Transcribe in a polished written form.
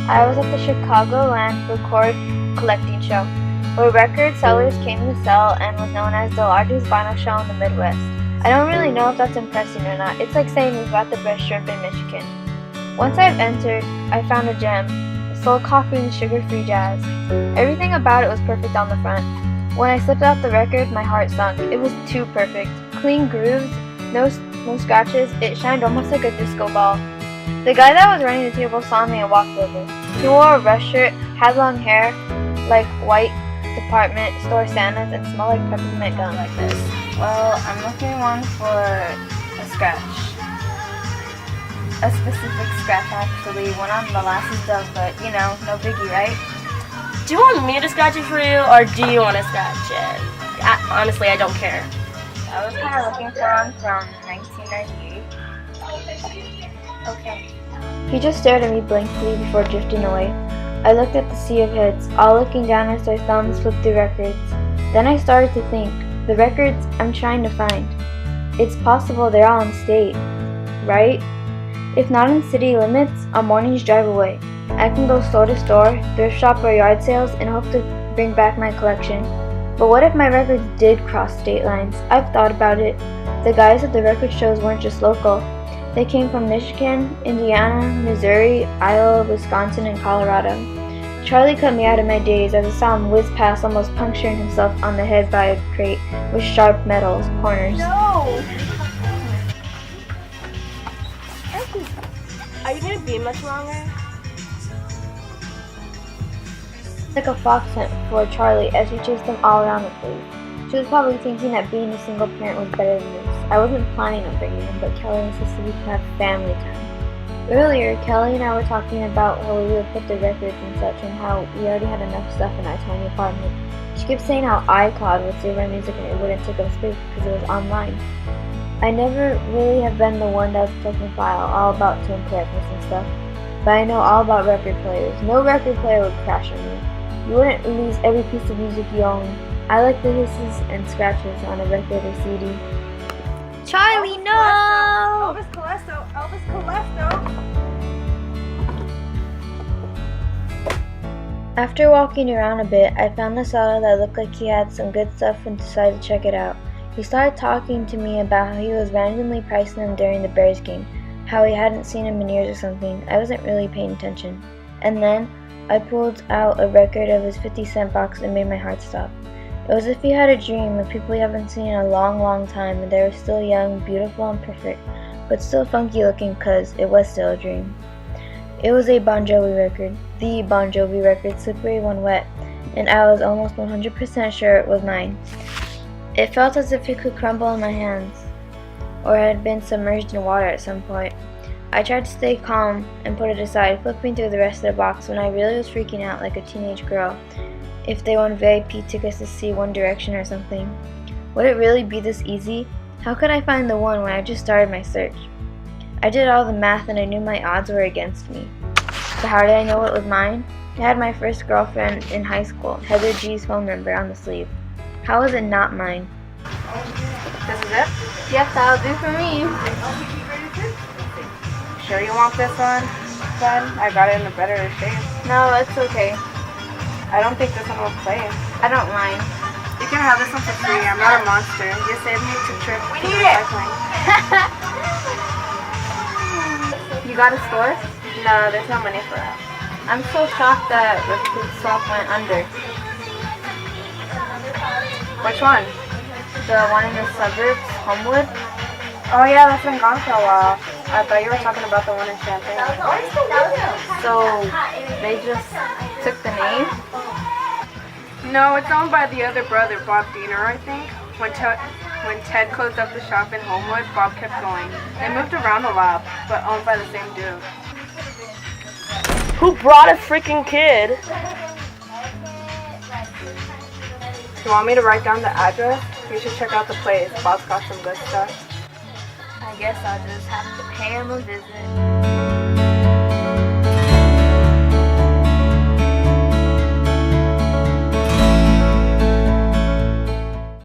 I was at the Chicagoland Record Collecting Show, where record sellers came to sell and was known as the largest vinyl show in the Midwest. I don't really know if that's impressive or not. It's like saying we've got the best strip in Michigan. Once I've entered, I found a gem. It sold coffee and sugar-free jazz. Everything about it was perfect on the front. When I slipped out the record, my heart sunk. It was too perfect. Clean grooves, no scratches. It shined almost like a disco ball. The guy that was running the table saw me and walked over. He wore a rush shirt, had long hair, like white department store Santas, and smelled like peppermint gum. Like this. Well, I'm looking one for a scratch. A specific scratch, actually. One on the molasses dove, but you know, no biggie, right? Do you want me to scratch it for you, or do you want to scratch it? Honestly, I don't care. I was kind of looking for one from 1998. Okay. He just stared at me blankly before drifting away. I looked at the sea of heads, all looking down as their thumbs flipped through records. Then I started to think, the records I'm trying to find. It's possible they're all in state, right? If not in city limits, a morning's drive away. I can go store to store, thrift shop or yard sales, and hope to bring back my collection. But what if my records did cross state lines? I've thought about it. The guys at the record shows weren't just local. They came from Michigan, Indiana, Missouri, Iowa, Wisconsin, and Colorado. Charlie cut me out of my daze as I saw him whiz past, almost puncturing himself on the head by a crate with sharp metal corners. No! Are you going to be much longer? Like a fox hunt for Charlie as we chased them all around the place. She was probably thinking that being a single parent was better than this. I wasn't planning on bringing him, but Kelly insisted we could have family time. Earlier, Kelly and I were talking about how we would put the records and such, and how we already had enough stuff in our tiny apartment. She kept saying how iCloud would save our music and it wouldn't take up space because it was online. I never really have been the one that was a technophile, all about tone correctness and stuff, but I know all about record players. No record player would crash on me. You wouldn't lose every piece of music you own. I like the hisses and scratches on a record or CD. Charlie, no! Elvis Colesto! Elvis Colesto! After walking around a bit, I found a seller that looked like he had some good stuff and decided to check it out. He started talking to me about how he was randomly pricing them during the Bears game, how he hadn't seen him in years or something. I wasn't really paying attention. And then, I pulled out a record of his 50-cent box and made my heart stop. It was as if he had a dream of people you haven't seen in a long, long time, and they were still young, beautiful, and perfect, but still funky looking because it was still a dream. It was a Bon Jovi record, the Bon Jovi record, Slippery When Wet, and I was almost 100% sure it was mine. It felt as if it could crumble in my hands, or had been submerged in water at some point. I tried to stay calm and put it aside, flipping through the rest of the box when I really was freaking out like a teenage girl if they won VIP tickets to see One Direction or something. Would it really be this easy? How could I find the one when I just started my search? I did all the math and I knew my odds were against me. So how did I know it was mine? It had my first girlfriend in high school, Heather G's phone number on the sleeve. How is it not mine? This is it? Yes, that'll do for me. Sure you want this one? Then I got it in a better shape. No, it's okay. I don't think this one will play. I don't mind. You can have this one for free. I'm not a monster. You saved me 2 trips to recycling. You got a store? No, there's no money for it. I'm so shocked that the food swap went under. Which one? The one in the suburbs, Homewood? Oh yeah, that's been gone for a while. I thought you were talking about the one in Champaign. So they just took the name? No, it's owned by the other brother, Bob Diener, I think. When Ted closed up the shop in Homewood, Bob kept going. They moved around a lot, but owned by the same dude. Who brought a freaking kid? You want me to write down the address? You should check out the place. Bob's got some good stuff. I guess I'll just have to pay him a visit.